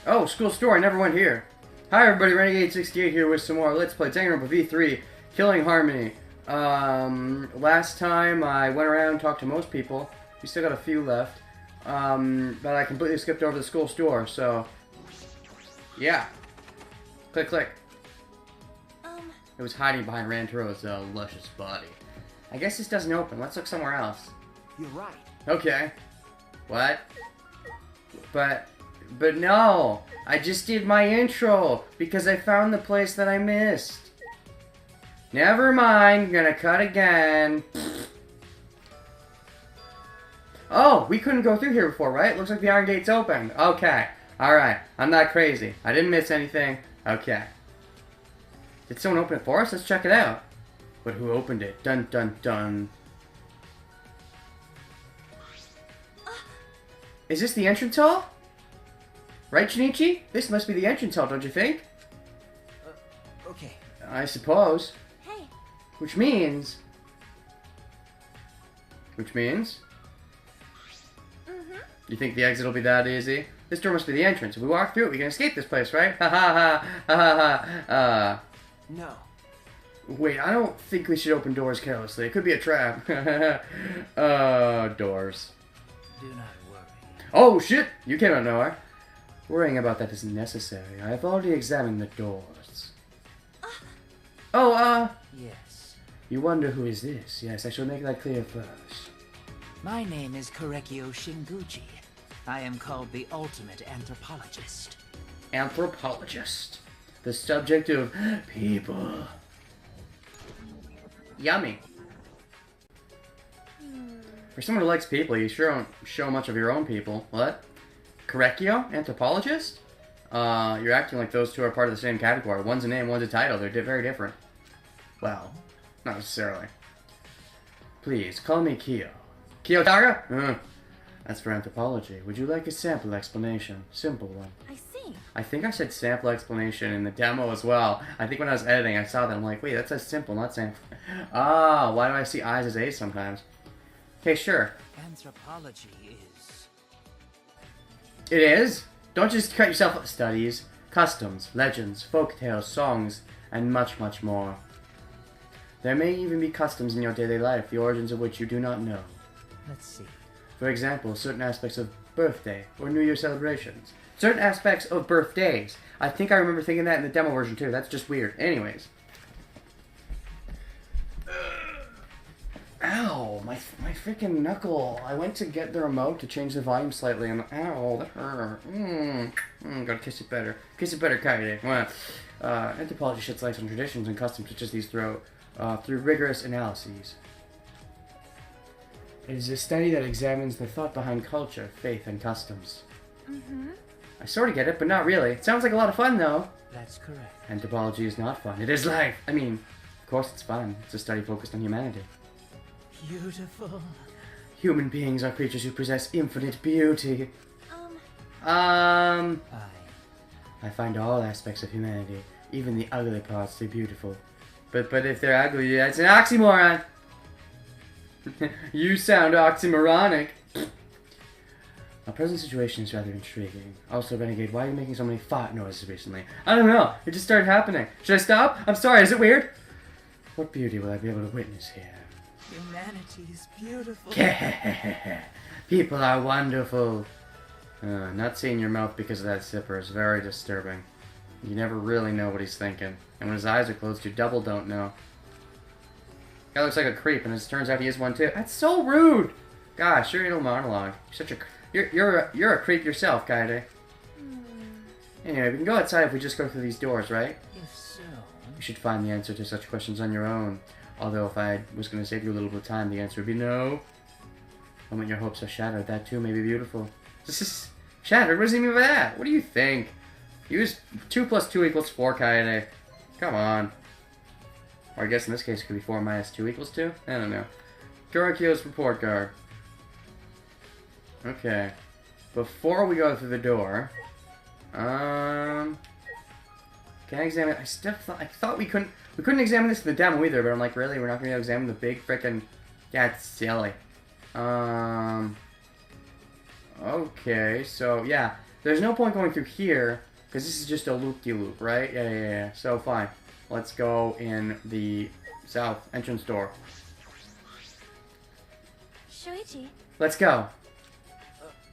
Oh, school store, I never went here. Hi everybody, Renegade68 here with some more Let's Play Danganronpa V3, Killing Harmony. Last time I went around and talked to most people. We still got a few left. But I completely skipped over the school store, so... yeah. Click, click. It was hiding behind Rantaro's luscious body. I guess this doesn't open. Let's look somewhere else. You're right. Okay. What? But no! I just did my intro because I found the place that I missed. Never mind, I'm gonna cut again. Oh, we couldn't go through here before, right? Looks like the iron gate's open. Okay. Alright, I'm not crazy. I didn't miss anything. Okay. Did someone open it for us? Let's check it out. But who opened it? Dun dun dun. Is this the entrance hall? Right, Shinichi? This must be the entrance hall, don't you think? Okay. I suppose. Hey. Which means... You think the exit will be that easy? This door must be the entrance. If we walk through it, we can escape this place, right? Ha ha ha ha ha. No. Wait, I don't think we should open doors carelessly. It could be a trap. Doors. Do not worry. Oh, shit! You came out of nowhere. Worrying about that isn't necessary. I have already examined the doors. Yes. You wonder who is this? Yes, I shall make that clear first. My name is Korekio Shinguchi. I am called the ultimate anthropologist. Anthropologist. The subject of people. Yummy. For someone who likes people, you sure don't show much of your own people. What? Korekio? Anthropologist? You're acting like those two are part of the same category. One's a name, one's a title. They're very different. Well, not necessarily. Please, call me Kyo. Kiyotaka? That's for anthropology. Would you like a sample explanation? Simple one. I see. I think I said sample explanation in the demo as well. I think when I was editing, I saw that. I'm like, wait, that says simple, not sample. Ah, why do I see I's as A's sometimes? Okay, sure. Anthropology is... It is? Don't just cut yourself up. Studies, customs, legends, folk tales, songs, and much, much more. There may even be customs in your daily life, the origins of which you do not know. Let's see. For example, certain aspects of birthday or New Year celebrations. Certain aspects of birthdays. I think I remember thinking that in the demo version too. That's just weird. Anyways. Ow, my freaking knuckle. I went to get the remote to change the volume slightly and ow, that hurt. Gotta kiss it better. Kiss it better, Kaede. Well, anthropology sheds light on traditions and customs such as these through rigorous analyses. It is a study that examines the thought behind culture, faith, and customs. I sort of get it, but not really. It sounds like a lot of fun, though. That's correct. Anthropology is not fun. It is life. I mean, of course it's fun. It's a study focused on humanity. Beautiful. Human beings are creatures who possess infinite beauty. I find all aspects of humanity, even the ugly parts, to be beautiful. But if they're ugly, that's an oxymoron. You sound oxymoronic. Our present situation is rather intriguing. Also, Renegade, why are you making so many fart noises recently? I don't know. It just started happening. Should I stop? I'm sorry. Is it weird? What beauty will I be able to witness here? Humanity is beautiful. People are wonderful. Not seeing your mouth because of that zipper is very disturbing. You never really know what he's thinking. And when his eyes are closed, you double don't know. Guy looks like a creep, and it turns out he is one too. That's so rude! Gosh, your little monologue. You're a creep yourself, Kaede. Anyway, we can go outside if we just go through these doors, right? If so... You should find the answer to such questions on your own. Although if I was going to save you a little bit of time, the answer would be no. The moment your hopes are shattered, that too may be beautiful. This is shattered? What does he mean by that? What do you think? Use 2 + 2 = 4, Kaede. Come on. Or I guess in this case it could be 4 - 2 = 2? I don't know. Korekio's report card. Okay. Before we go through the door, can I examine? I thought we couldn't examine this in the demo either, but I'm like, really? We're not gonna be able to examine the big frickin'... That's silly. Okay, so yeah. There's no point going through here, because this is just a loop-de-loop, right? Yeah. So, fine. Let's go in the south entrance door. Shuichi. Let's go.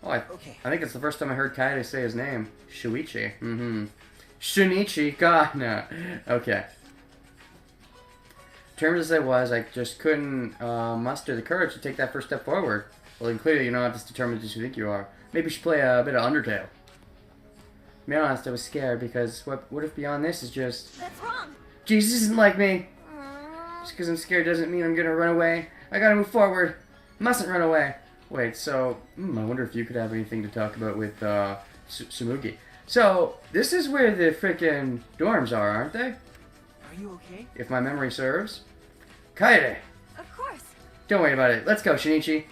Oh, Okay. I think it's the first time I heard Kaede say his name. Shuichi. Shunichi. God, no. Okay. Determined as I was, I just couldn't muster the courage to take that first step forward. Well, then clearly you're not as determined as you think you are. Maybe you should play a bit of Undertale. To be honest, I was scared because what if beyond this is just... That's wrong. Jesus isn't like me. Just because I'm scared doesn't mean I'm gonna run away. I gotta move forward. Mustn't run away. Wait, so... I wonder if you could have anything to talk about with Sumugi. So, this is where the frickin' dorms are, aren't they? Are you okay? If my memory serves. Kaede! Of course. Don't worry about it. Let's go, Shinichi.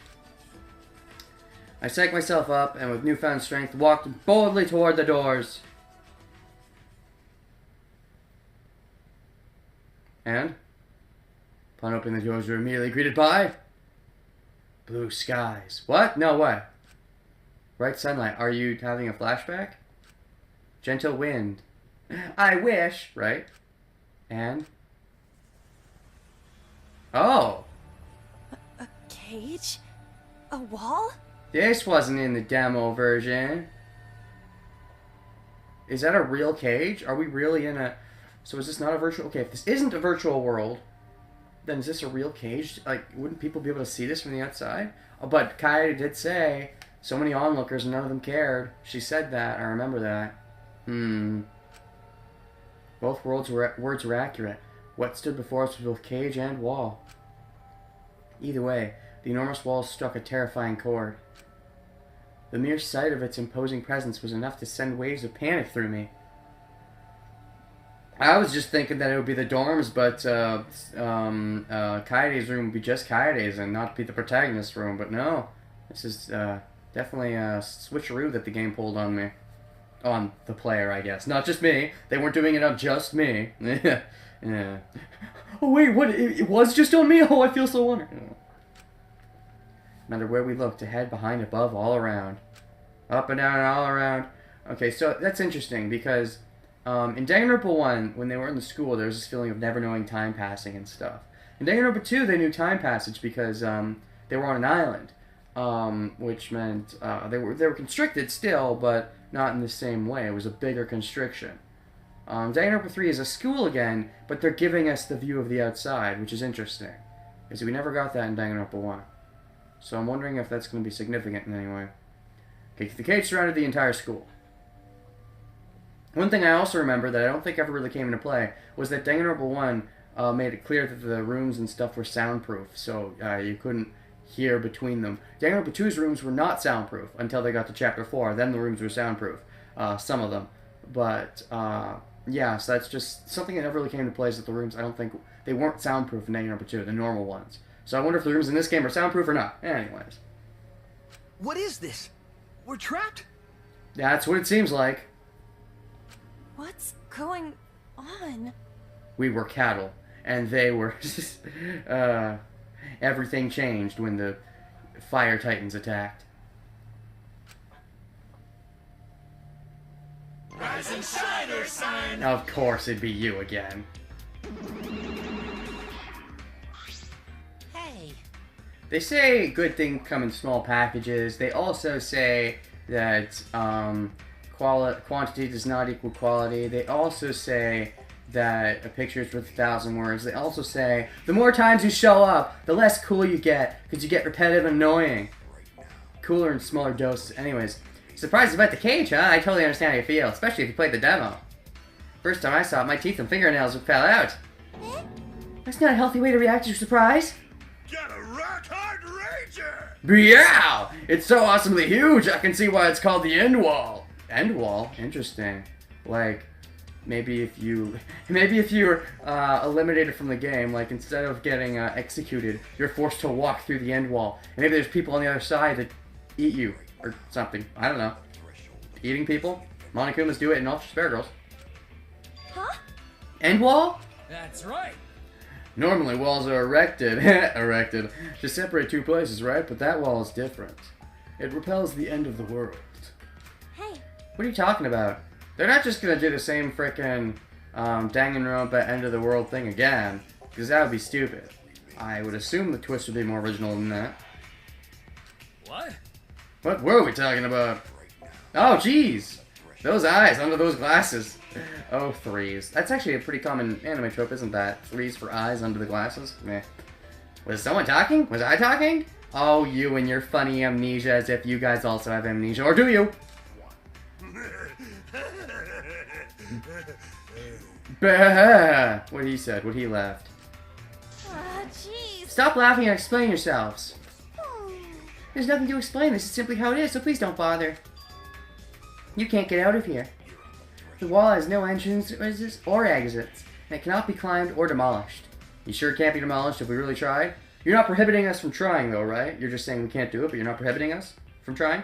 I psyched myself up and with newfound strength walked boldly toward the doors. And? Upon opening the doors, we were immediately greeted by... blue skies. What? No way. Bright sunlight. Are you having a flashback? Gentle wind. I wish, right? And? Oh! A cage? A wall? This wasn't in the demo version. Is that a real cage? Are we really in a... So is this not a virtual... Okay, if this isn't a virtual world, then is this a real cage? Like, wouldn't people be able to see this from the outside? Oh, but Kaede did say, so many onlookers and none of them cared. She said that. I remember that. Both words were accurate. What stood before us was both cage and wall. Either way, the enormous wall struck a terrifying chord. The mere sight of its imposing presence was enough to send waves of panic through me. I was just thinking that it would be the dorms, but Kaede's room would be just Kaede's and not be the protagonist's room. But no, this is definitely a switcheroo that the game pulled on me. On the player, I guess. Not just me. They weren't doing it on just me. Yeah. Oh wait, what? It was just on me? Oh, I feel so honored. No matter where we looked, ahead, behind, above, all around. Up and down and all around. Okay, so that's interesting because in Danganronpa 1, when they were in the school, there was this feeling of never knowing time passing and stuff. In Danganronpa 2, they knew time passage because they were on an island, which meant they were constricted still, but not in the same way. It was a bigger constriction. Danganronpa 3 is a school again, but they're giving us the view of the outside, which is interesting. Because we never got that in Danganronpa 1. So I'm wondering if that's going to be significant in any way. Okay, the cage surrounded the entire school. One thing I also remember that I don't think ever really came into play was that Danganronpa 1 made it clear that the rooms and stuff were soundproof, so you couldn't hear between them. Danganronpa 2's rooms were not soundproof until they got to Chapter 4. Then the rooms were soundproof, some of them. But, yeah, so that's just something that never really came into play is that the rooms, I don't think, they weren't soundproof in Danganronpa 2, the normal ones. So I wonder if the rooms in this game are soundproof or not. Anyways. What is this? We're trapped? That's what it seems like. What's going on? We were cattle, and they were... everything changed when the Fire Titans attacked. Rise and shine or sign. Of course it'd be you again. Hey. They say good things come in small packages. They also say that quantity does not equal quality. They also say that a picture is worth 1,000 words. They also say the more times you show up, the less cool you get, because you get repetitive and annoying. Cooler in smaller doses. Anyways, surprised about the cage, huh? I totally understand how you feel, especially if you played the demo. First time I saw it, my teeth and fingernails fell out. That's not a healthy way to react to your surprise. Get a rock hard rager. Meow! It's so awesomely huge, I can see why it's called the end wall. End wall? Interesting. Like, maybe if you're eliminated from the game, like instead of getting executed, you're forced to walk through the end wall. And maybe there's people on the other side that eat you, or something. I don't know. Eating people? Monokumas do it in Ultra Spare Girls. Huh? End wall? That's right. Normally walls are erected to separate two places, right? But that wall is different. It repels the end of the world. Hey, What are you talking about? They're not just gonna do the same frickin' Danganronpa end of the world thing again, because that would be stupid. I would assume the twist would be more original than that. What? What were we talking about? Oh, jeez! Those eyes under those glasses. Oh, threes. That's actually a pretty common anime trope, isn't that? Threes for eyes under the glasses? Meh. Was someone talking? Was I talking? Oh, you and your funny amnesia, as if you guys also have amnesia. Or do you? Bah! What he said, what he laughed. Jeez. Stop laughing and explain yourselves. There's nothing to explain, this is simply how it is, so please don't bother. You can't get out of here. The wall has no entrances or exits, and it cannot be climbed or demolished. You sure it can't be demolished if we really tried? You're not prohibiting us from trying, though, right? You're just saying we can't do it, but you're not prohibiting us from trying?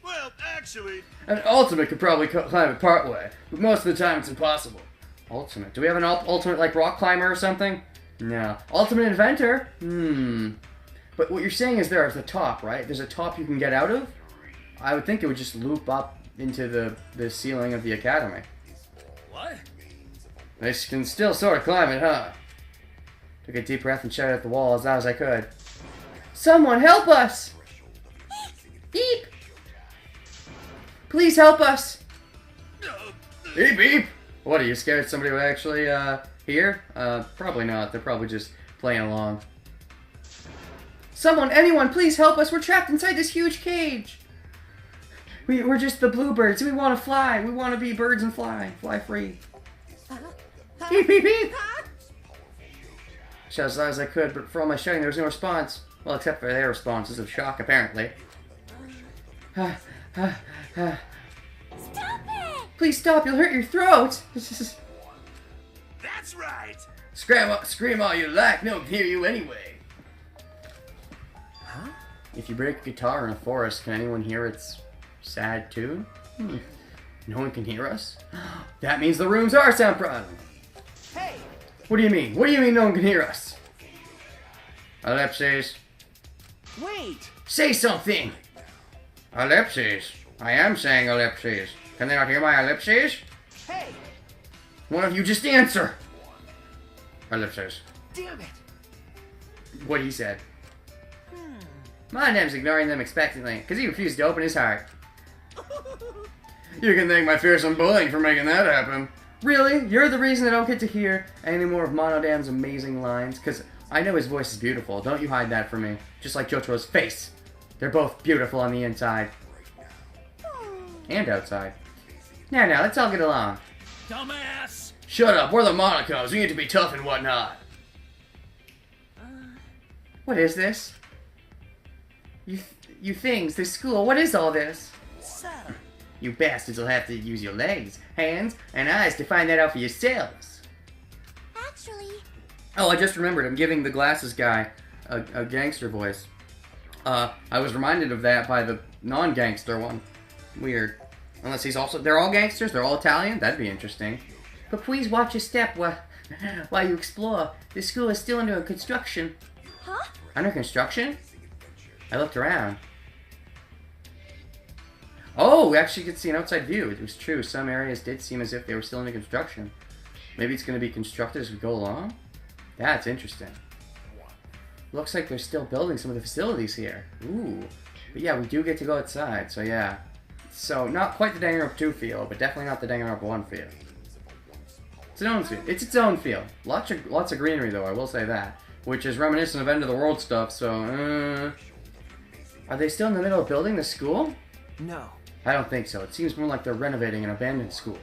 Well, actually... An ultimate could probably climb it partway, but most of the time it's impossible. Ultimate? Do we have an ultimate, like, rock climber or something? No. Ultimate inventor? But what you're saying is there's a top, right? There's a top you can get out of? I would think it would just loop up into the ceiling of the academy. What? I can still sort of climb it, huh? Took a deep breath and shouted at the wall as loud as I could. Someone help us! Beep! Please help us! Beep beep! What, are you scared somebody would actually, hear? Probably not. They're probably just playing along. Someone, anyone, please help us! We're trapped inside this huge cage! We're just the bluebirds. We want to fly. We want to be birds and fly. Fly free. Beep, beep, beep! Shouted as loud as I could, but for all my shouting, there was no response. Well, except for their responses of shock, apparently. Stop it! Please stop, you'll hurt your throat! That's right! Scream all you like, no one can hear you anyway. Huh? If you break a guitar in a forest, can anyone hear its sad tune? No one can hear us? That means the room's our sound problem. Hey! What do you mean? What do you mean no one can hear us? Ellipses. Wait! Say something! Ellipses. I am saying ellipses. Can they not hear my ellipses? Hey! One of you just answer! Ellipses. Damn it! What he said. My name's ignoring them expectantly, because he refused to open his heart. You can thank my fearsome bullying for making that happen. Really? You're the reason I don't get to hear any more of Monodam's amazing lines? Because I know his voice is beautiful. Don't you hide that from me. Just like Jotaro's face. They're both beautiful on the inside. And outside. Now, let's all get along. Dumbass! Shut up, we're the Monacos. We need to be tough and whatnot. What is this? You things, this school, what is all this? So, You bastards will have to use your legs, hands, and eyes to find that out for yourselves. actually, Oh, I just remembered, I'm giving the glasses guy a gangster voice. I was reminded of that by the non-gangster one. Weird. Unless he's also... They're all gangsters? They're all Italian? That'd be interesting. But please watch your step while you explore. This school is still under construction. huh? Under construction? I looked around. Oh, we actually could see an outside view. It was true. Some areas did seem as if they were still under construction. Maybe it's going to be constructed as we go along? That's interesting. Looks like they're still building some of the facilities here. Ooh. But yeah, we do get to go outside, so yeah. So, not quite the Danganronpa 2 feel, but definitely not the Danganronpa 1 feel. It's its own feel. It's its own feel. Lots of greenery, though, I will say that. Which is reminiscent of End of the World stuff, so, Are they still in the middle of building the school? No. I don't think so. It seems more like they're renovating an abandoned school.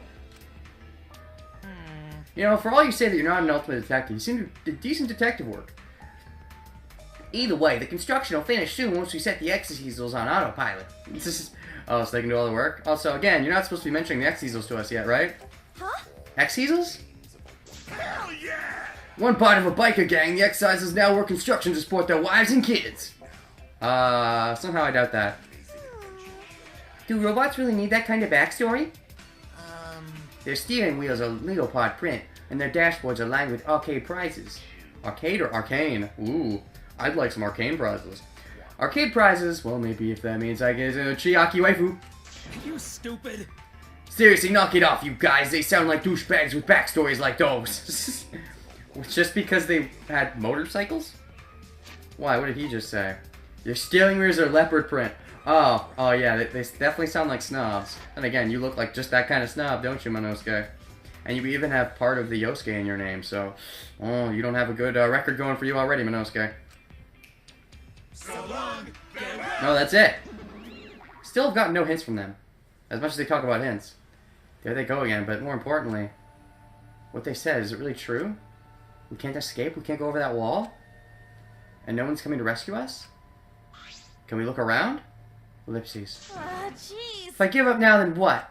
You know, for all you say that you're not an ultimate detective, you seem to do decent detective work. Either way, the construction will finish soon once we set the X-easels on autopilot. Oh, so they can do all the work? Also, again, you're not supposed to be mentioning the X-easels to us yet, right? Huh? X-easels? Hell yeah! One part of a biker gang, the X-easels now work construction to support their wives and kids. Somehow I doubt that. Do robots really need that kind of backstory? Their steering wheels are Leopard print, and their dashboards are lined with arcade prizes. Arcade or arcane? Ooh, I'd like some arcane prizes. Arcade prizes? Well, maybe if that means I get a Chiaki waifu. You stupid! Seriously, knock it off, you guys. They sound like douchebags with backstories like those. Just because they had motorcycles? Why? What did he just say? Your steering wheels are leopard print. Oh yeah, they definitely sound like snobs. And again, you look like just that kind of snob, don't you, Monosuke? And you even have part of the Yosuke in your name, so... Oh, you don't have a good record going for you already, Monosuke. So long, farewell. No, that's it. Still have gotten no hints from them. As much as they talk about hints. There they go again, but more importantly... What they said, is it really true? We can't escape? We can't go over that wall? And no one's coming to rescue us? Can we look around? Ellipses. Jeez. If I give up now, then what?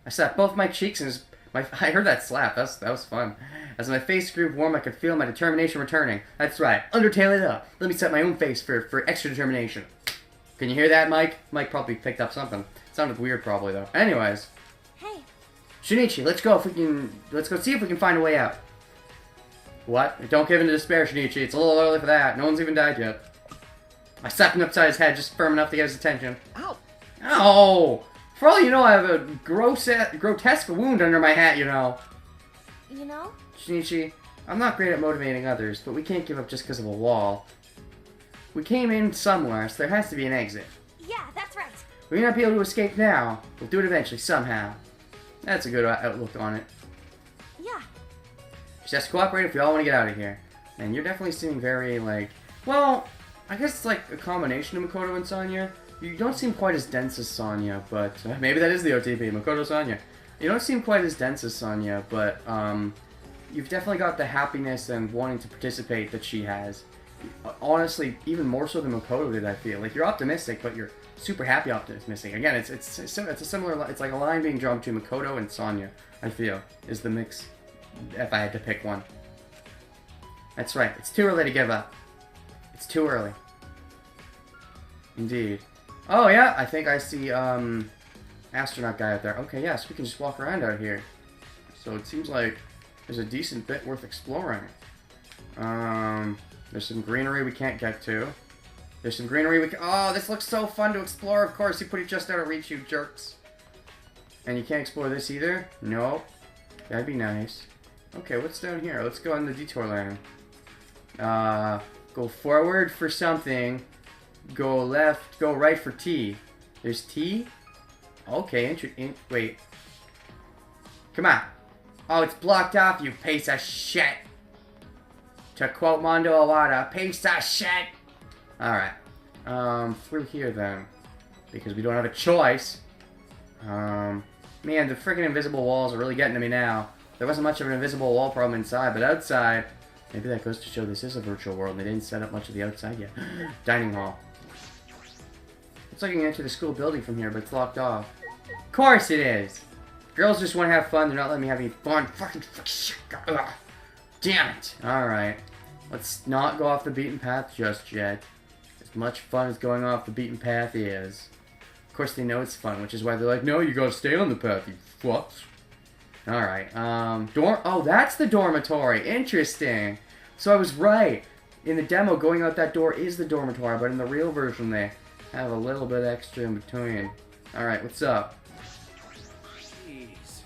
I slapped both my cheeks and I heard that slap. That was fun. As my face grew warm, I could feel my determination returning. That's right. Undertale it up. Let me set my own face for extra determination. Can you hear that, Mike? Mike probably picked up something. It sounded weird, probably, though. Anyways. Hey. Shinichi, let's go see if we can find a way out. What? Don't give in to despair, Shinichi. It's a little early for that. No one's even died yet. I slapped him upside his head just firm enough to get his attention. Ow! Ow! For all you know, I have a grotesque wound under my hat, you know. You know? Shinichi, I'm not great at motivating others, but we can't give up just because of a wall. We came in somewhere, so there has to be an exit. Yeah, that's right. We may not be able to escape now. We'll do it eventually, somehow. That's a good outlook on it. Yeah. Just have to cooperate if we all want to get out of here. And you're definitely seeming very, like... Well, I guess it's like a combination of Makoto and Sonya. You don't seem quite as dense as Sonya, but... maybe that is the OTP, Makoto Sonya. You don't seem quite as dense as Sonya, but, you've definitely got the happiness and wanting to participate that she has. Honestly, even more so than Makoto did, I feel. Like, you're optimistic, but you're super happy optimistic. Again, it's a similar... It's like a line being drawn between Makoto and Sonya, I feel, is the mix, if I had to pick one. That's right. It's too early to give up. It's too early. Indeed. Oh, yeah, I think I see, astronaut guy out there. Okay, yeah, so we can just walk around out here. So it seems like there's a decent bit worth exploring. There's some greenery we can't get to. There's some greenery we can... Oh, this looks so fun to explore. Of course, you put it just out of reach, you jerks. And you can't explore this either? Nope. That'd be nice. Okay, what's down here? Let's go on the detour lane. Go forward for something. Go left, go right for T. There's T? Okay, wait. Come on. Oh, it's blocked off, you piece of shit. To quote Mondo Awada, piece of shit. Alright. Through here then. Because we don't have a choice. Man, the freaking invisible walls are really getting to me now. There wasn't much of an invisible wall problem inside, but outside... Maybe that goes to show this is a virtual world and they didn't set up much of the outside yet. Dining hall. Looks like you can enter the school building from here, but it's locked off. Of course it is! Girls just want to have fun, they're not letting me have any fun. Fucking shit. Ugh. Damn it! Alright. Let's not go off the beaten path just yet. As much fun as going off the beaten path is. Of course they know it's fun, which is why they're like, no, you gotta stay on the path, you fucks. Alright, oh, that's the dormitory. Interesting. So I was right. In the demo, going out that door is the dormitory, but in the real version, they have a little bit extra in between. Alright, what's up? Jeez.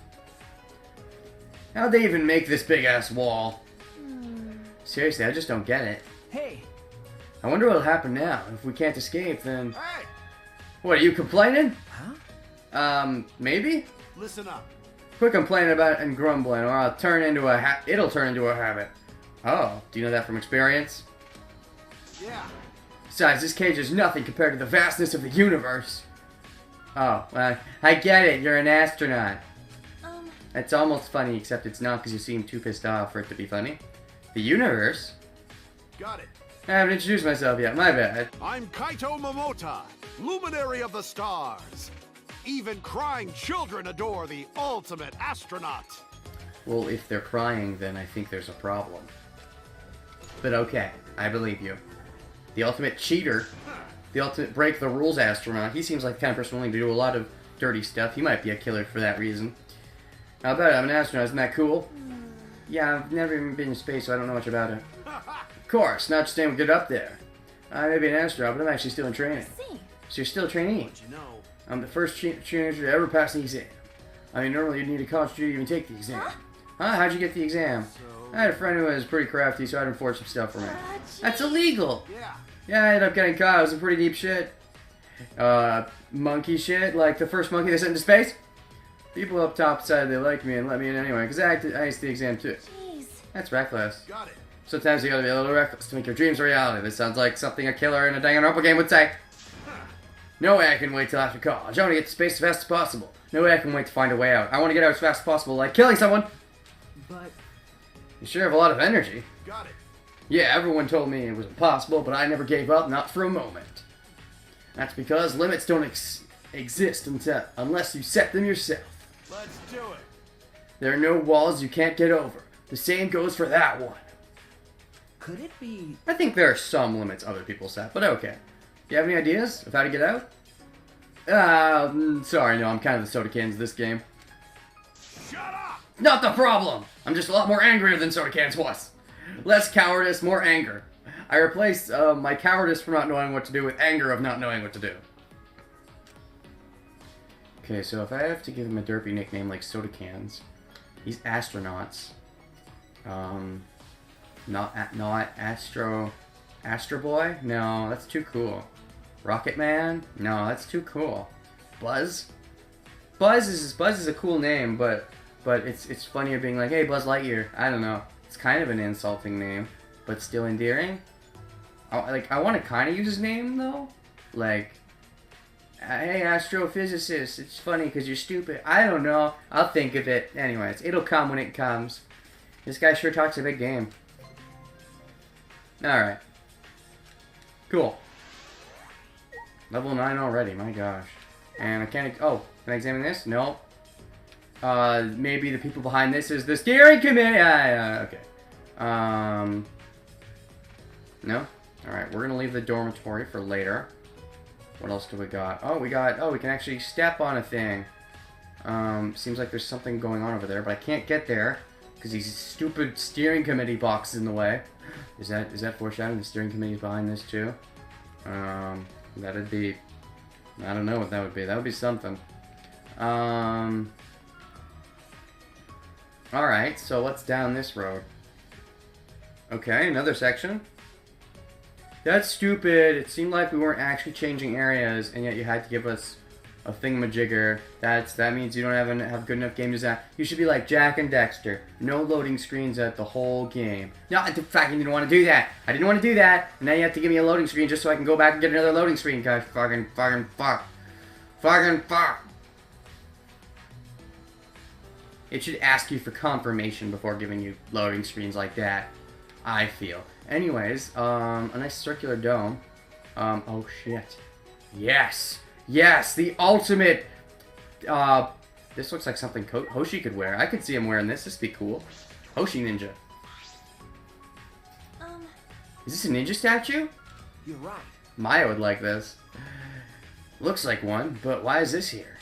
How'd they even make this big-ass wall? Seriously, I just don't get it. Hey! I wonder what'll happen now. If we can't escape, then... Hey! What, are you complaining? Huh? Maybe? Listen up. Quit complaining about it and grumbling, or it'll turn into a habit. Oh, do you know that from experience? Yeah. Besides, this cage is nothing compared to the vastness of the universe. Oh, well, I get it, you're an astronaut. It's almost funny, except it's not because you seem too pissed off for it to be funny. The universe? Got it. I haven't introduced myself yet, my bad. I'm Kaito Momota, luminary of the stars. Even crying children adore the ultimate astronaut. Well, if they're crying, then I think there's a problem. But okay, I believe you. The ultimate cheater, the ultimate break the rules astronaut, he seems like the kind of person willing to do a lot of dirty stuff. He might be a killer for that reason. How about it? I'm an astronaut, isn't that cool? Yeah, I've never even been in space, so I don't know much about it. Of course, not just anyone get up there. I may be an astronaut, but I'm actually still in training. See. So you're still a trainee. You know. I'm the first teenager to ever pass the exam. I mean, normally you'd need a college degree to even take the exam. Huh? How'd you get the exam? I had a friend who was pretty crafty, so I had him forge some stuff for me. That's illegal! Yeah. Yeah, I ended up getting caught. It was some pretty deep shit. Monkey shit, like the first monkey they sent into space. People up top decided they liked me and let me in anyway, because I aced the exam too. Jeez. That's reckless. Got it. Sometimes you gotta be a little reckless to make your dreams a reality. This sounds like something a killer in a Danganronpa game would say. No way I can wait till after college. I want to get to space as fast as possible. No way I can wait to find a way out. I want to get out as fast as possible, like killing someone. But You sure have a lot of energy. Got it. Yeah, everyone told me it was impossible, but I never gave up, not for a moment. That's because limits don't exist unless you set them yourself. Let's do it. There are no walls you can't get over. The same goes for that one. could it be... I think there are some limits other people set, but okay. Do you have any ideas of how to get out? Sorry, no, I'm kind of the soda cans this game. Shut up! Not the problem! I'm just a lot more angrier than soda cans was. Less cowardice, more anger. I replaced my cowardice for not knowing what to do with anger of not knowing what to do. Okay, so if I have to give him a derpy nickname like soda cans, he's astronauts. Not Astro Boy? No, that's too cool. Rocket Man? No, that's too cool. Buzz? Buzz is a cool name, but it's funnier being like, hey, Buzz Lightyear. I don't know. It's kind of an insulting name, but still endearing. I want to kind of use his name though. Like, hey, astrophysicist. It's funny because you're stupid. I don't know. I'll think of it. Anyways, it'll come when it comes. This guy sure talks a big game. Alright. Cool. Level 9 already, my gosh. And I can't... Oh, can I examine this? No. Maybe the people behind this is the steering committee. Okay. No? Alright, we're gonna leave the dormitory for later. What else do we got? Oh, we can actually step on a thing. Seems like there's something going on over there, but I can't get there because these stupid steering committee boxes in the way. Is that foreshadowing? The steering committee's behind this too? That'd be... I don't know what that would be. That would be something. Alright, so what's down this road? Okay, another section. That's stupid. It seemed like we weren't actually changing areas, and yet you had to give us a thingamajigger. That means you don't have good enough game design. You should be like Jack and Dexter. No loading screens at the whole game. No, in fact, you didn't want to do that. I didn't want to do that. And now you have to give me a loading screen just so I can go back and get another loading screen. Gosh, fucking fuck. It should ask you for confirmation before giving you loading screens like that, I feel. Anyways, a nice circular dome. Oh shit. Yes! Yes! The ultimate... this looks like something Hoshi could wear. I could see him wearing this. This would be cool. Hoshi Ninja. Is this a ninja statue? You're right. Maya would like this. Looks like one, but why is this here?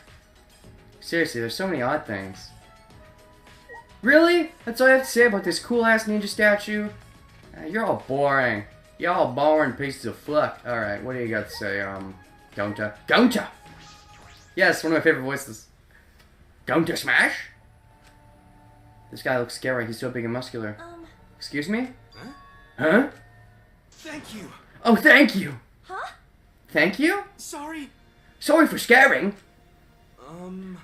Seriously, there's so many odd things. Really? That's all I have to say about this cool-ass ninja statue? You're all boring. You're all boring pieces of fuck. Alright, what do you got to say, Gonta? Gonta! Yes, one of my favorite voices. Gonta Smash? This guy looks scary. He's so big and muscular. Excuse me? Huh? Huh? Thank you. Oh, thank you! Huh? Thank you? Sorry. Sorry for scaring.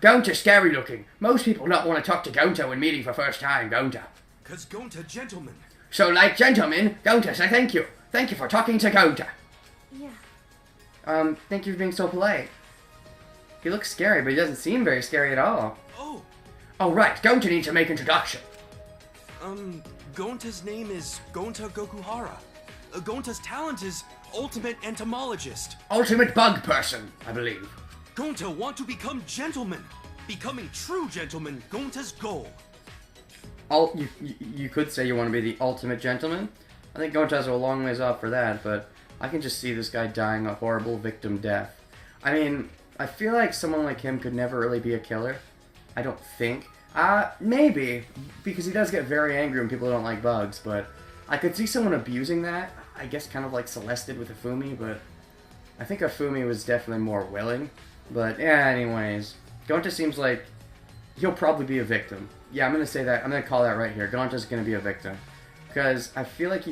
Gonta scary looking. Most people not want to talk to Gonta when meeting for first time, Gonta. 'Cause Gonta gentleman. So, like gentlemen, Gonta, say thank you. Thank you for talking to Gonta. Yeah. Thank you for being so polite. He looks scary, but he doesn't seem very scary at all. Oh. Oh, right. Gonta needs to make introduction. Gonta's name is Gonta Gokuhara. Gonta's talent is ultimate entomologist. Ultimate bug person, I believe. Gonta want to become gentleman. Becoming true gentleman, Gonta's goal. You could say you want to be the ultimate gentleman. I think Gonta's a long ways off for that, but I can just see this guy dying a horrible victim death. I mean, I feel like someone like him could never really be a killer. I don't think. Maybe, because he does get very angry when people don't like bugs, but I could see someone abusing that. I guess kind of like Celeste did with Afumi, but I think Afumi was definitely more willing. But yeah, anyways, Gonta seems like he'll probably be a victim. Yeah, I'm gonna say that. I'm gonna call that right here. Gonta's gonna be a victim. Because I feel like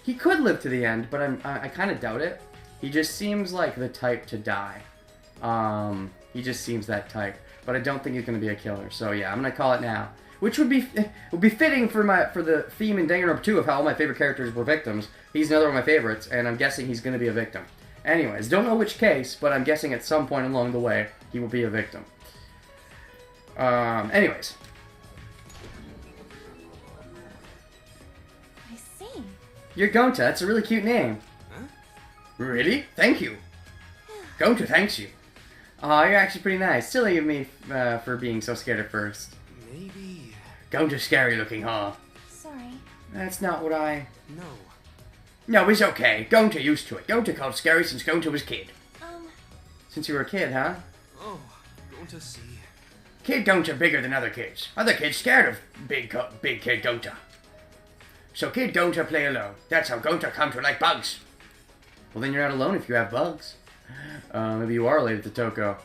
he could live to the end, but I kind of doubt it. He just seems like the type to die. He just seems that type. But I don't think he's gonna be a killer. So yeah, I'm gonna call it now. Which would be fitting for the theme in Danganronpa 2 of how all my favorite characters were victims. He's another one of my favorites, and I'm guessing he's gonna be a victim. Anyways, don't know which case, but I'm guessing at some point along the way he will be a victim. Anyways. I see. You're Gonta. That's a really cute name. Huh? Really? Thank you. Gonta thanks you. Aw, you're actually pretty nice. Silly of me for being so scared at first. Maybe. Gonta's scary looking, huh? Sorry. That's not what I... No. No, it's okay. Gonta used to it. Gonta called scary since Gonta was a kid. Since you were a kid, huh? Oh, going to see. Kid Gonta bigger than other kids. Other kids scared of big kid Gonta. So Kid Gonta play alone. That's how Gonta come to like bugs. Well, then you're not alone if you have bugs. Maybe you are related to Toko.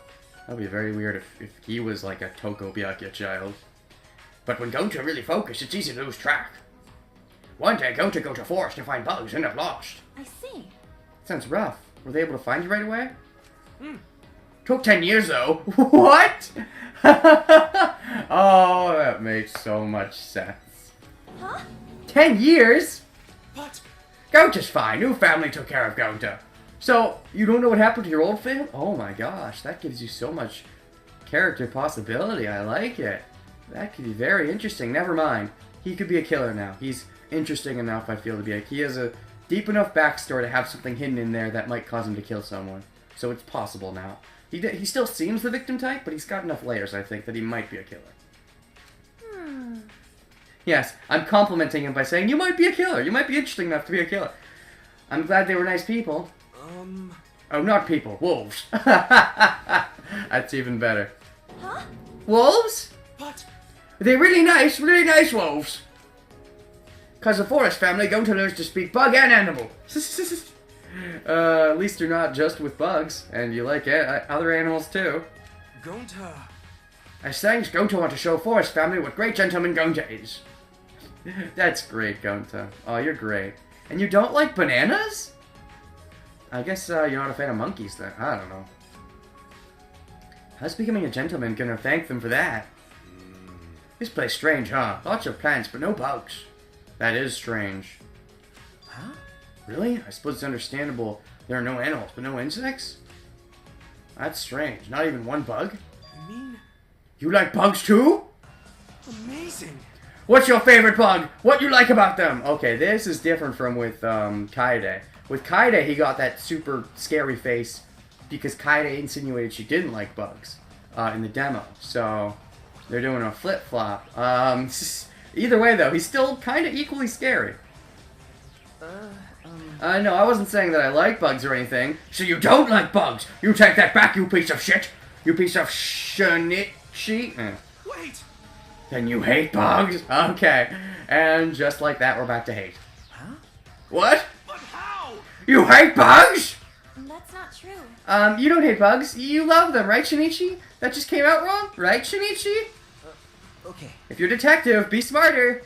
That'd be very weird if he was like a Toko Byakuya child. But when Gonta really focus, it's easy to lose track. One day, Gonta go to forest to find bugs and got lost. I see. Sounds rough. Were they able to find you right away? Took 10 years, though. What? Oh, that makes so much sense. Huh? 10 years? But Gonta's fine. New family took care of Gonta. So, you don't know what happened to your old family? Oh my gosh, that gives you so much character possibility. I like it. That could be very interesting. Never mind. He could be a killer now. He's interesting enough, I feel, to be he has a deep enough backstory to have something hidden in there that might cause him to kill someone. So it's possible now. He still seems the victim type, but he's got enough layers, I think, that he might be a killer. Yes, I'm complimenting him by saying, you might be a killer. You might be interesting enough to be a killer. I'm glad they were nice people. Oh, not people. Wolves. That's even better. Huh? Wolves? But They're really nice wolves. Cause the forest family going to learn to speak bug and animal. At least you're not just with bugs, and you like other animals too. Gonta. As things, Gonta want to show forest family what great gentleman Gonta is. That's great, Gonta. Oh, you're great. And you don't like bananas? I guess you're not a fan of monkeys then. I don't know. How's becoming a gentleman gonna thank them for that? This place strange, huh? Lots of plants, but no bugs. That is strange. Huh? Really? I suppose it's understandable there are no animals, but no insects? That's strange. Not even one bug? I mean, You like bugs too? amazing. What's your favorite bug? What you like about them? Okay, this is different from with Kaede. With Kaede, he got that super scary face because Kaede insinuated she didn't like bugs in the demo. So they're doing a flip-flop. Either way, though, he's still kind of equally scary. No, I wasn't saying that I like bugs or anything. So you don't like bugs? You take that back, you piece of shit! You piece of shinichi! Wait. Then you hate bugs? Okay. And just like that, we're back to hate. Huh? What? But how? You hate bugs? That's not true. You don't hate bugs. You love them, right, Shinichi? That just came out wrong, right, Shinichi? Okay. If you're a detective, be smarter.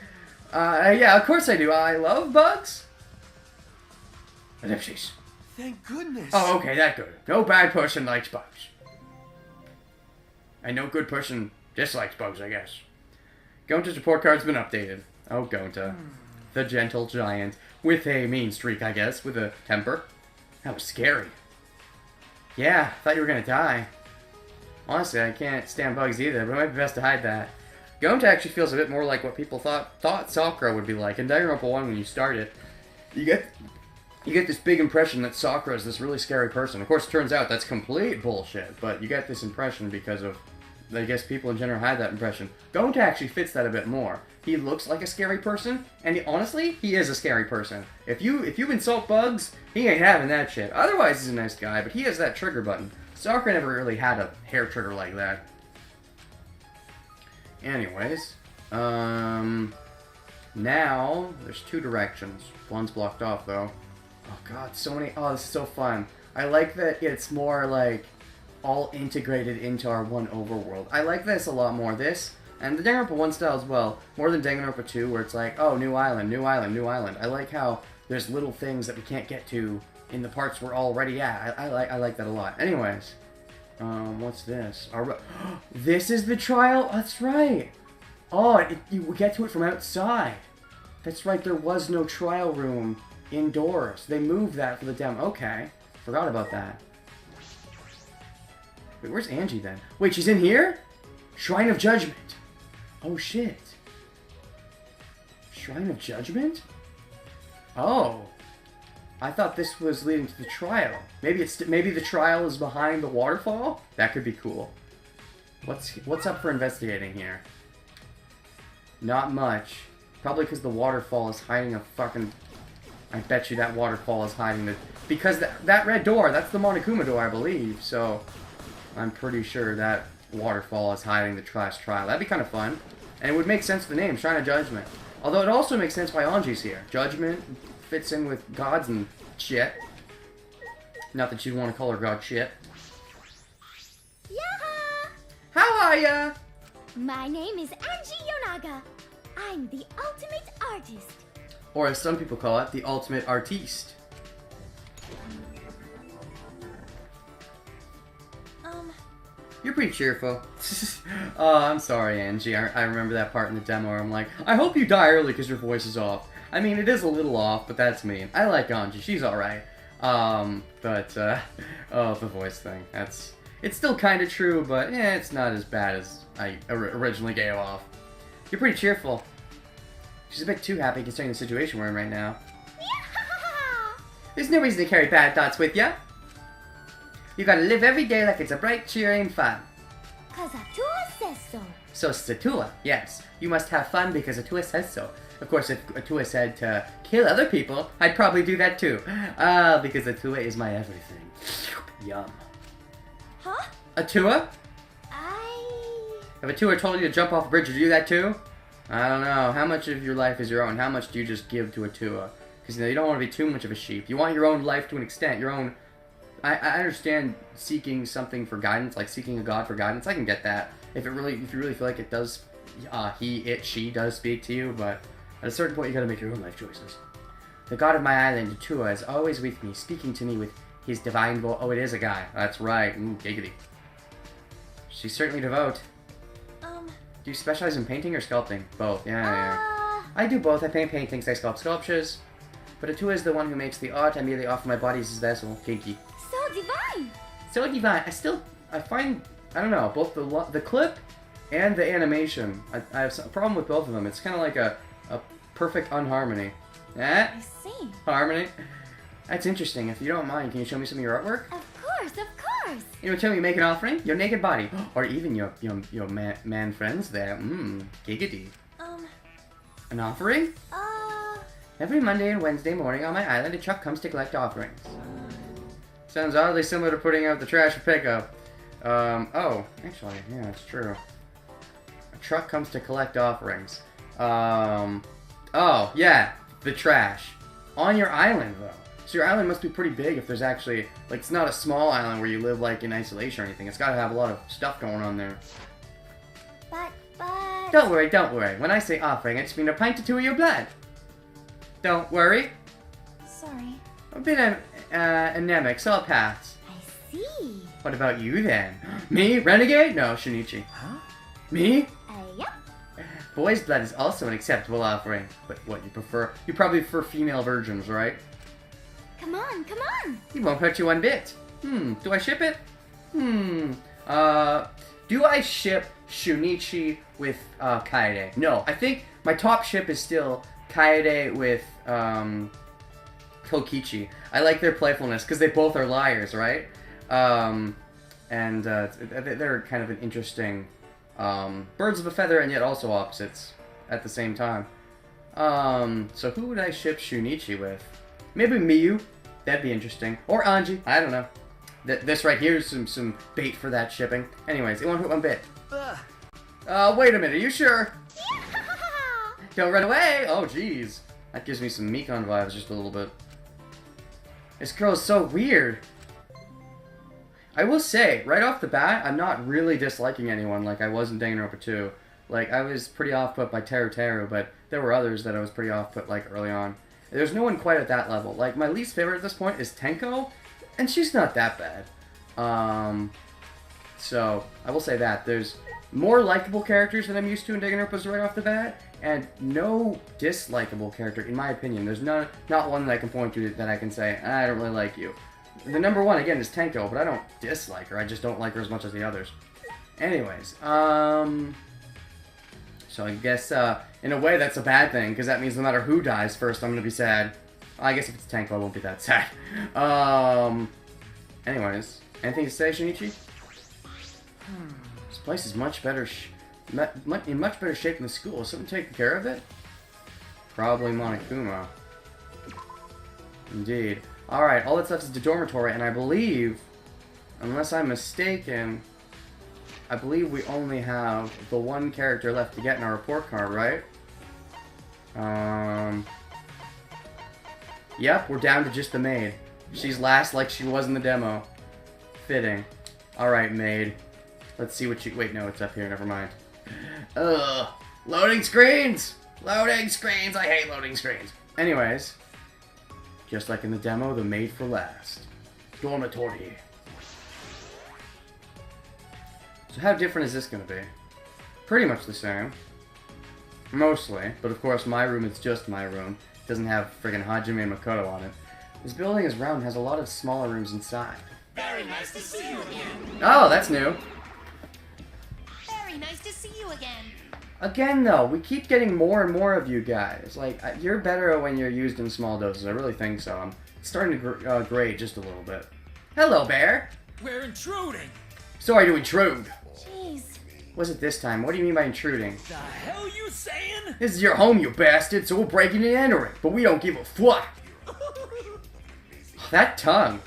Yeah, of course I do. I love bugs. Ellipses. Thank goodness. Oh, okay, that good. No bad person likes bugs. And no good person dislikes bugs, I guess. Gonta's report card's been updated. Oh, Gonta. The gentle giant. With a mean streak, I guess. With a temper. That was scary. Yeah, thought you were gonna die. Honestly, I can't stand bugs either, but it might be best to hide that. Gonta actually feels a bit more like what people thought Sakura would be like. In Danganronpa 1, when you start it, you get this big impression that Sakura is this really scary person. Of course, it turns out that's complete bullshit, but you get this impression because of, I guess people in general had that impression. Gonta actually fits that a bit more. He looks like a scary person, and honestly, he is a scary person. If you insult bugs, he ain't having that shit. Otherwise, he's a nice guy, but he has that trigger button. Sakura never really had a hair trigger like that. Anyways, now there's two directions. One's blocked off though. Oh god, so many. Oh, this is so fun. I like that it's more like all integrated into our one overworld. I like this a lot more. This, and the Danganronpa 1 style as well, more than Danganronpa 2, where it's like, oh, new island, new island, new island. I like how there's little things that we can't get to in the parts we're already at. I like that a lot. Anyways, what's this? This is the trial? That's right. Oh, you get to it from outside. That's right, there was no trial room indoors. They moved that for the demo. Okay, forgot about that. Wait, where's Angie then? Wait, she's in here? Shrine of Judgment. Oh, shit. Shrine of Judgment? Oh. I thought this was leading to the trial. Maybe the trial is behind the waterfall? That could be cool. What's up for investigating here? Not much. Probably because the waterfall is hiding a fucking... I bet you that waterfall is hiding the... Because that red door, that's the Monokuma door, I believe. So, I'm pretty sure that waterfall is hiding the trash trial. That'd be kind of fun. And it would make sense for the name, Shrine of Judgment. Although it also makes sense why Anji's here. Judgment fits in with gods and shit. Not that you'd want to call her god shit. Yaha! How are ya? My name is Angie Yonaga. I'm the ultimate artist. Or as some people call it, the ultimate artiste. You're pretty cheerful. Oh, I'm sorry, Angie. I remember that part in the demo where I'm like, I hope you die early because your voice is off. I mean, it is a little off, but that's me. I like Angie. She's alright. Oh, the voice thing. It's still kind of true, but it's not as bad as I originally gave off. You're pretty cheerful. She's a bit too happy considering the situation we're in right now. There's no reason to carry bad thoughts with ya. You gotta live every day like it's a bright, cheering fun. 'Cause Atua says so. So Satua, yes. You must have fun because Atua says so. Of course, if Atua said to kill other people, I'd probably do that too. Because Atua is my everything. Yum. Huh? Atua? If Atua told you to jump off a bridge, would you do that too? I don't know. How much of your life is your own? How much do you just give to Atua? Because you don't want to be too much of a sheep. You want your own life to an extent. Your own... I understand seeking something for guidance, like seeking a god for guidance. I can get that. If you really feel like it does, she does speak to you, but at a certain point you gotta make your own life choices. The god of my island, Atua, is always with me, speaking to me with his divine voice. Oh, it is a guy. That's right. Giggity. She's certainly devout. Do you specialize in painting or sculpting? Both. Yeah. I do both. I paint paintings, I sculpt sculptures. But Atua is the one who makes the art. I merely offer my body as his vessel. Kinky. So divine! So divine. I find, I don't know, both the clip and the animation, I have a problem with both of them. It's kind of like a perfect unharmony. Eh? I see. Harmony. That's interesting. If you don't mind, can you show me some of your artwork? Of course, of course! You know, tell me, make an offering? Your naked body. Or even your man friends there. Giggity. An offering? Every Monday and Wednesday morning on my island, a truck comes to collect offerings. Sounds oddly similar to putting out the trash for pickup. Oh, actually, yeah, it's true. A truck comes to collect offerings. Oh, yeah, the trash. On your island, though. So your island must be pretty big if there's actually, like, it's not a small island where you live, like, in isolation or anything. It's gotta have a lot of stuff going on there. But... Don't worry. When I say offering, I just mean a pint or two of your blood. Don't worry. Sorry. A bit anemic, so I'll pass. I see. What about you then? Me? Renegade? No, Shinichi. Huh? Me? Yep. Boy's blood is also an acceptable offering. But what, you prefer? You probably prefer female virgins, right? Come on. He won't hurt you one bit. Do I ship it? Do I ship Shunichi with Kaede? No, I think my top ship is still Kaede with Kokichi. I like their playfulness because they both are liars, right? They're kind of an interesting birds of a feather and yet also opposites at the same time. So who would I ship Shunichi with? Maybe Miyu. That'd be interesting. Or Anji. I don't know. This right here is some bait for that shipping. Anyways, it won't hurt one bit. Wait a minute. Are you sure? Don't run away! Oh, jeez. That gives me some Mikon vibes just a little bit. This girl is so weird. I will say, right off the bat, I'm not really disliking anyone like I was in Danganronpa 2. Like, I was pretty off-put by Teru Teru, but there were others that I was pretty off-put, like, early on. There's no one quite at that level. Like, my least favorite at this point is Tenko, and she's not that bad. So, I will say that. There's more likable characters than I'm used to in Danganronpa's right off the bat, and no dislikable character, in my opinion. There's not one that I can point to that I can say, I don't really like you. The number one, again, is Tenko, but I don't dislike her. I just don't like her as much as the others. Anyways, so I guess, in a way, that's a bad thing, because that means no matter who dies first, I'm going to be sad. I guess if it's Tenko, I won't be that sad. Anyways, anything to say, Shinichi? This place is much better, in much better shape than the school. Is someone taking care of it? Probably Monokuma. Indeed. Alright, all that's left is the dormitory, and I believe, unless I'm mistaken, I believe we only have the one character left to get in our report card, right? Yep, we're down to just the maid. She's last like she was in the demo. Fitting. Alright, maid. Let's see what you... Wait, no, it's up here. Never mind. Ugh. Loading screens! Loading screens! I hate loading screens. Anyways. Just like in the demo, the maid for last. Dormitory. So how different is this going to be? Pretty much the same. Mostly. But of course, my room is just my room. It doesn't have friggin' Hajime and Makoto on it. This building is round and has a lot of smaller rooms inside. Very nice to see you again. Oh, that's new. Very nice to see you again. Again, though, we keep getting more and more of you guys. Like, you're better when you're used in small doses. I really think so. I'm starting to grade just a little bit. Hello, Bear. We're intruding. Sorry to intrude. Jeez. What's it this time? What do you mean by intruding? The hell you saying? This is your home, you bastard, so we'll break in and enter it. But we don't give a fuck. That tongue.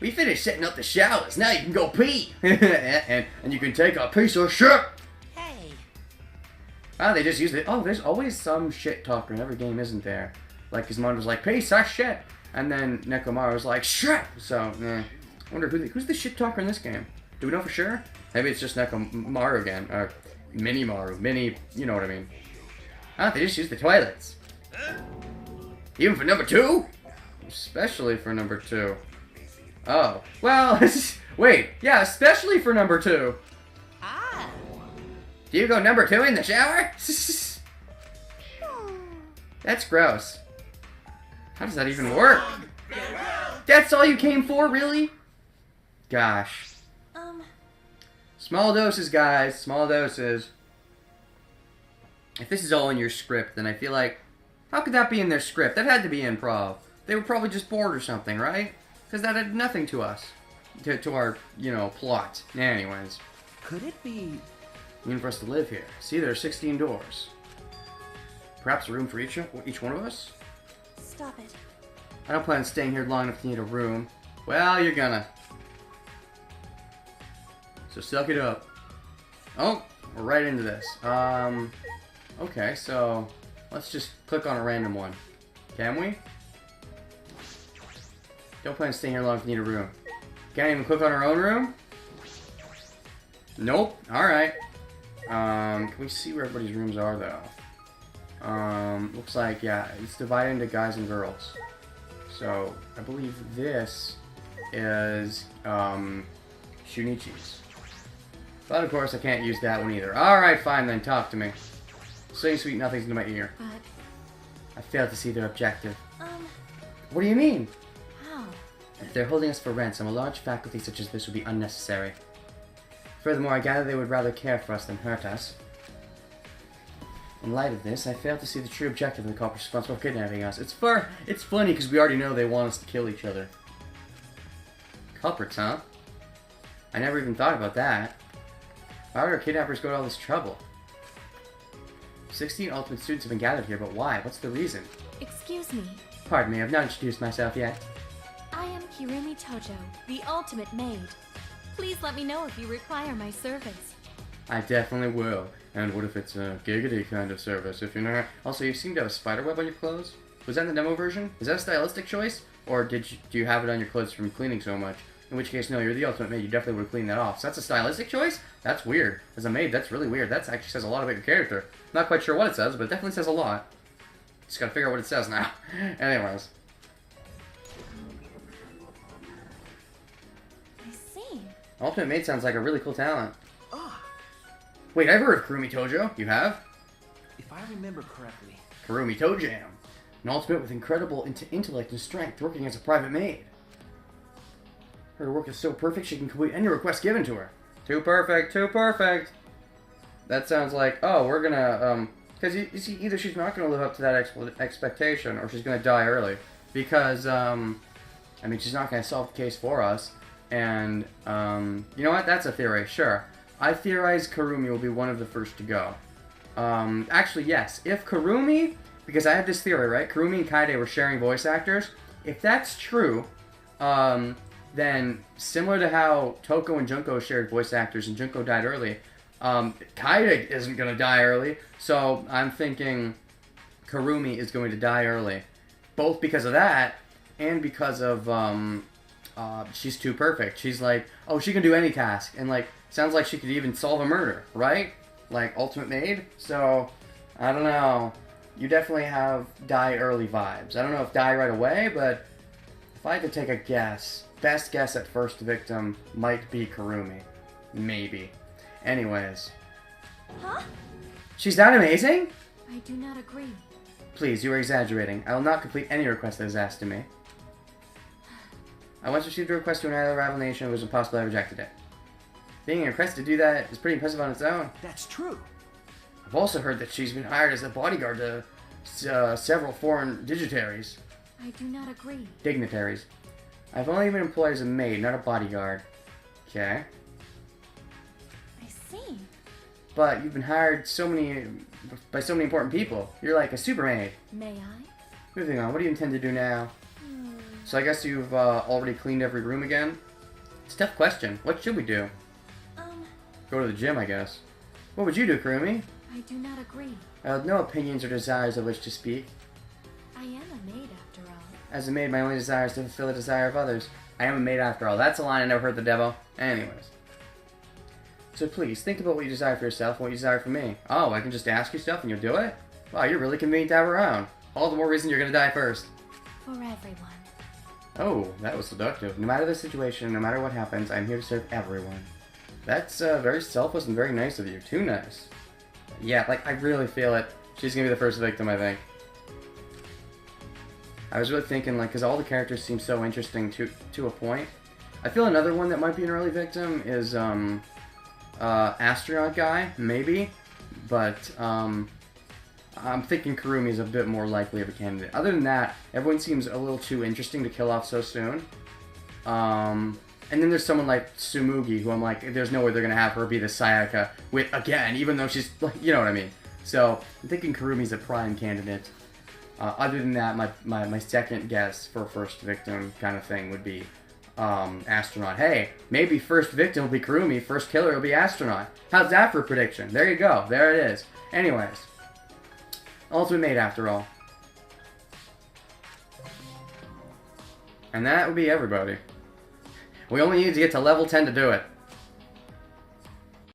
We finished setting up the showers. Now you can go pee. and you can take a piece of shit. Hey, Oh, they just used it. Oh, there's always some shit talker in every game, isn't there? Like, his mom was like, piece of shit. And then Nekomaru was like, shit. So, I wonder who's the shit talker in this game? Do we know for sure? Maybe it's just Nekomaru again. Or Mini-Maru. You know what I mean. Ah, they just used the toilets. Even for number 2? Especially for number 2. Oh. Well, wait. Yeah, especially for number 2. ah, Do you go number 2 in the shower? That's gross. How does that even work? That's all you came for, really? Gosh. Small doses, guys. Small doses. If this is all in your script, then I feel like... How could that be in their script? That had to be improv. They were probably just bored or something, right? Because that had nothing to us. To our, plot. Anyways. could it be? Mean for us to live here. See, there are 16 doors. Perhaps a room for each one of us? Stop it. I don't plan on staying here long enough to need a room. Well, you're gonna. So suck it up. Oh, we're right into this. Okay, so let's just click on a random one. Can we? Don't plan on staying here long enough to need a room. Can't even click on our own room? Nope. Alright. Can we see where everybody's rooms are, though? Looks like, yeah, it's divided into guys and girls. So, I believe this is, Shunichi's. But, of course, I can't use that one either. Alright, fine, then, talk to me. Say sweet nothings into my ear. But, I failed to see their objective. What do you mean? how? If they're holding us for ransom, a large faculty such as this would be unnecessary. Furthermore, I gather they would rather care for us than hurt us. In light of this, I fail to see the true objective of the culprits responsible for kidnapping us. It's funny because we already know they want us to kill each other. Culprits, huh? I never even thought about that. Why would our kidnappers go to all this trouble? 16 ultimate students have been gathered here, but why? What's the reason? Excuse me. Pardon me, I've not introduced myself yet. I am Kirumi Tojo, the ultimate maid. Please let me know if you require my service. I definitely will. And what if it's a giggity kind of service, if you know? Also, you seem to have a spider web on your clothes. Was that in the demo version? Is that a stylistic choice? Or do you have it on your clothes from cleaning so much? In which case, no, you're the ultimate maid. You definitely would have cleaned that off. So that's a stylistic choice? That's weird. As a maid, that's really weird. That actually says a lot about your character. Not quite sure what it says, but it definitely says a lot. Just gotta figure out what it says now. Anyways. I see. Ultimate maid sounds like a really cool talent. Ah, Wait, I've heard of Kurumi Tojo. You have? if I remember correctly. Kurumi Tojam. An ultimate with incredible intellect and strength, working as a private maid. Her work is so perfect she can complete any request given to her. Too perfect, too perfect. That sounds like, oh, we're gonna, because you see, either she's not gonna live up to that expectation, or she's gonna die early. Because, I mean, she's not gonna solve the case for us. And, you know what? That's a theory, sure. I theorize Kurumi will be one of the first to go. Actually, yes. If Kurumi, because I have this theory, right? Kurumi and Kaede were sharing voice actors. If that's true, then similar to how Toko and Junko shared voice actors and Junko died early, Kaede isn't going to die early. So I'm thinking Kurumi is going to die early. Both because of that and because of, she's too perfect. She's like, oh, she can do any task. And like, sounds like she could even solve a murder, right? Like Ultimate Maid. So, I don't know. You definitely have die early vibes. I don't know if die right away, but if I had to take a guess, best guess at first victim might be Kurumi. Maybe. Anyways. Huh? She's that amazing? I do not agree. Please, you are exaggerating. I will not complete any request that is asked of me. I once received a request to another rival nation. It was impossible. I rejected it. Being requested to do that is pretty impressive on its own. That's true. I've also heard that she's been hired as a bodyguard to several foreign dignitaries. I do not agree. Dignitaries. I've only been employed as a maid, not a bodyguard. Okay. I see. But you've been hired by so many important people. You're like a super maid. May I? Moving on, what do you intend to do now? So I guess you've already cleaned every room again? It's a tough question. What should we do? Go to the gym, I guess. What would you do, Kurumi? I do not agree. I have no opinions or desires of which to speak. I am a maid after all. As a maid, my only desire is to fulfill the desire of others. I am a maid after all. That's a line I never heard the devil. Anyways. So please, think about what you desire for yourself and what you desire for me. Oh, I can just ask you stuff and you'll do it? Wow, you're really convenient to have around. All the more reason you're gonna die first. For everyone. Oh, that was seductive. No matter the situation, no matter what happens, I'm here to serve everyone. That's very selfless and very nice of you. Too nice. Yeah, like, I really feel it. She's gonna be the first victim, I think. I was really thinking, like, because all the characters seem so interesting to a point. I feel another one that might be an early victim is, Astronaut Guy, maybe. But, I'm thinking Kurumi's a bit more likely of a candidate. Other than that, everyone seems a little too interesting to kill off so soon. And then there's someone like Tsumugi, who I'm like, there's no way they're gonna have her be the Sayaka with again, even though she's like, you know what I mean. So I'm thinking Kurumi's a prime candidate. Other than that, my second guess for first victim kind of thing would be Astronaut. Hey, maybe first victim will be Kurumi, first killer will be Astronaut. How's that for a prediction? There you go. There it is. Anyways, Ultimate Maid after all. And that would be everybody. We only need to get to level 10 to do it.